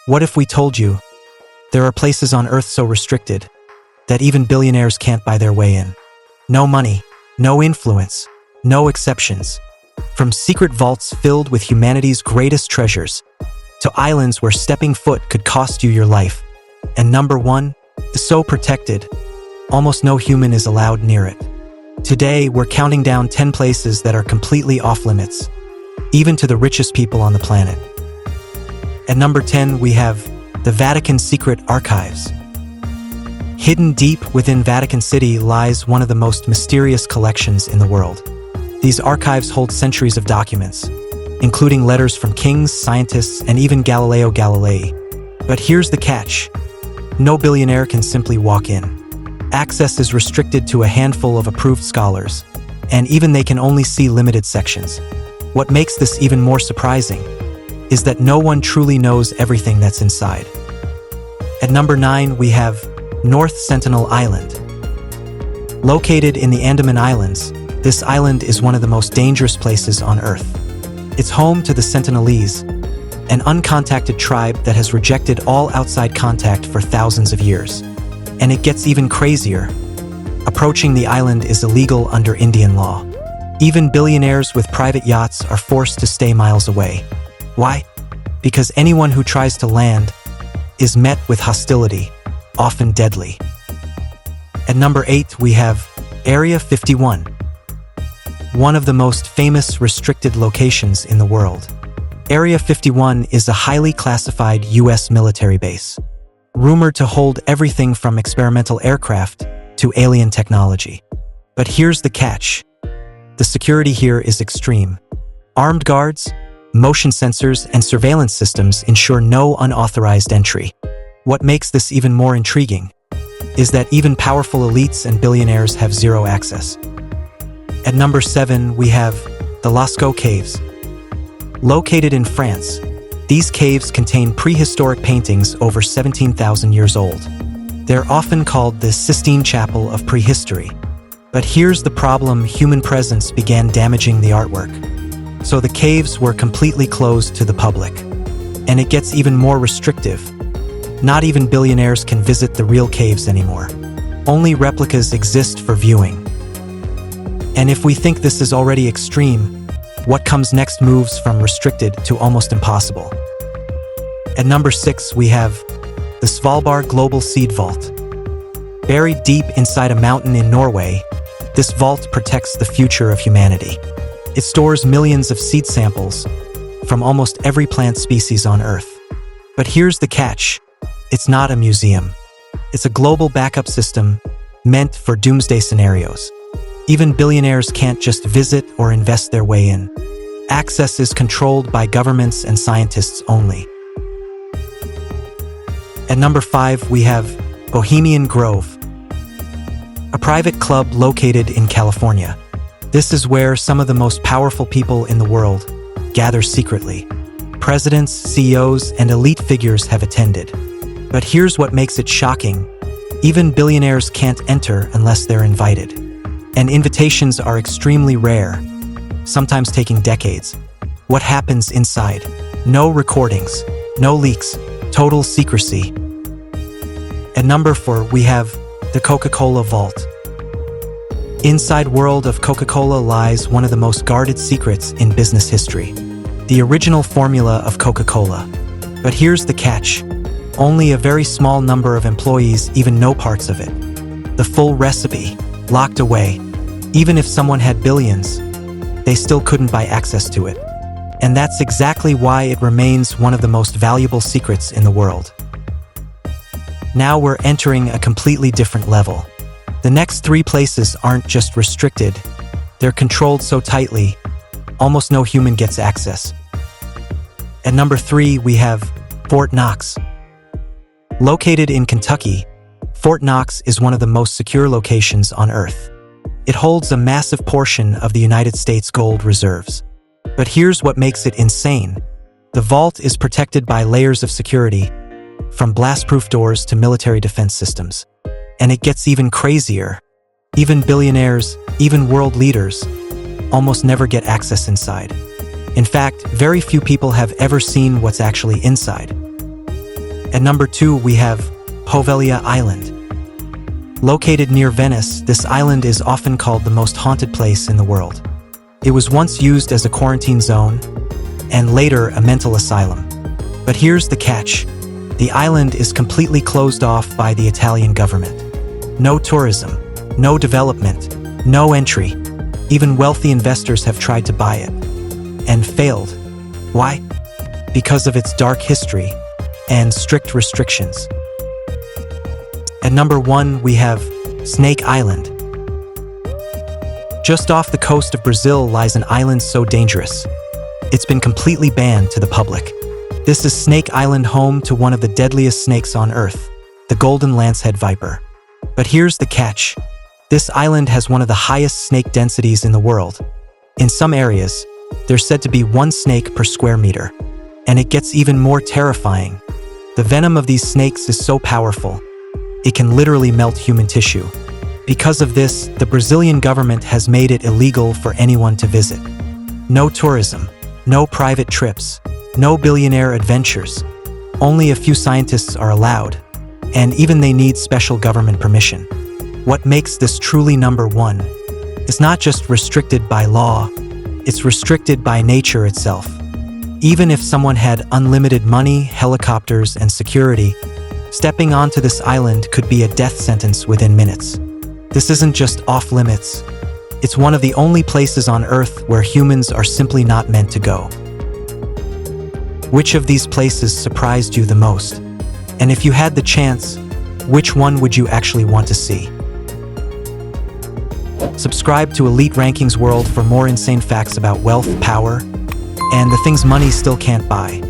What if we told you there are places on Earth so restricted that even billionaires can't buy their way in? No money, no influence, no exceptions. From secret vaults filled with humanity's greatest treasures to islands where stepping foot could cost you your life. And number one is so protected, almost no human is allowed near it. Today, we're counting down 10 places that are completely off-limits, even to the richest people on the planet. At number 10, we have the Vatican Secret Archives. Hidden deep within Vatican City lies one of the most mysterious collections in the world. These archives hold centuries of documents, including letters from kings, scientists, and even Galileo Galilei. But here's the catch. No billionaire can simply walk in. Access is restricted to a handful of approved scholars, and even they can only see limited sections. What makes this even more surprising is that no one truly knows everything that's inside. At number 9, we have North Sentinel Island. Located in the Andaman Islands, this island is one of the most dangerous places on Earth. It's home to the Sentinelese, an uncontacted tribe that has rejected all outside contact for thousands of years. And it gets even crazier. Approaching the island is illegal under Indian law. Even billionaires with private yachts are forced to stay miles away. Why? Because anyone who tries to land is met with hostility, often deadly. At number 8, we have Area 51, one of the most famous restricted locations in the world. Area 51 is a highly classified U.S. military base, rumored to hold everything from experimental aircraft to alien technology. But here's the catch. The security here is extreme. Armed guards, motion sensors, and surveillance systems ensure no unauthorized entry. What makes this even more intriguing is that even powerful elites and billionaires have zero access. At number 7, we have the Lascaux Caves. Located in France, these caves contain prehistoric paintings over 17,000 years old. They're often called the Sistine Chapel of prehistory. But here's the problem: human presence began damaging the artwork. So the caves were completely closed to the public. And it gets even more restrictive. Not even billionaires can visit the real caves anymore. Only replicas exist for viewing. And if we think this is already extreme, what comes next moves from restricted to almost impossible. At number 6, we have the Svalbard Global Seed Vault. Buried deep inside a mountain in Norway, this vault protects the future of humanity. It stores millions of seed samples from almost every plant species on Earth. But here's the catch. It's not a museum. It's a global backup system meant for doomsday scenarios. Even billionaires can't just visit or invest their way in. Access is controlled by governments and scientists only. At number 5, we have Bohemian Grove, a private club located in California. This is where some of the most powerful people in the world gather secretly. Presidents, CEOs, and elite figures have attended. But here's what makes it shocking. Even billionaires can't enter unless they're invited. And invitations are extremely rare, sometimes taking decades. What happens inside? No recordings, no leaks, total secrecy. At number 4, we have the Coca-Cola Vault. Inside world of Coca-Cola lies one of the most guarded secrets in business history. The original formula of Coca-Cola. But here's the catch. Only a very small number of employees even know parts of it. The full recipe, locked away. Even if someone had billions, they still couldn't buy access to it. And that's exactly why it remains one of the most valuable secrets in the world. Now we're entering a completely different level. The next 3 places aren't just restricted, they're controlled so tightly, almost no human gets access. At number 3, we have Fort Knox. Located in Kentucky, Fort Knox is one of the most secure locations on Earth. It holds a massive portion of the United States gold reserves. But here's what makes it insane. The vault is protected by layers of security, from blast-proof doors to military defense systems. And it gets even crazier. Even billionaires, even world leaders, almost never get access inside. In fact, very few people have ever seen what's actually inside. At number 2, we have Poveglia Island. Located near Venice, this island is often called the most haunted place in the world. It was once used as a quarantine zone, and later a mental asylum. But here's the catch. The island is completely closed off by the Italian government. No tourism, no development, no entry. Even wealthy investors have tried to buy it, and failed. Why? Because of its dark history and strict restrictions. At number 1, we have Snake Island. Just off the coast of Brazil lies an island so dangerous. It's been completely banned to the public. This is Snake Island, home to one of the deadliest snakes on Earth, the golden lancehead viper. But here's the catch. This island has one of the highest snake densities in the world. In some areas, there's said to be 1 snake per square meter. And it gets even more terrifying. The venom of these snakes is so powerful, it can literally melt human tissue. Because of this, the Brazilian government has made it illegal for anyone to visit. No tourism, no private trips, no billionaire adventures. Only a few scientists are allowed, and even they need special government permission. What makes this truly number 1 is not just restricted by law, it's restricted by nature itself. Even if someone had unlimited money, helicopters, and security, stepping onto this island could be a death sentence within minutes. This isn't just off limits. It's one of the only places on Earth where humans are simply not meant to go. Which of these places surprised you the most? And if you had the chance, which one would you actually want to see? Subscribe to Elite Rankings World for more insane facts about wealth, power, and the things money still can't buy.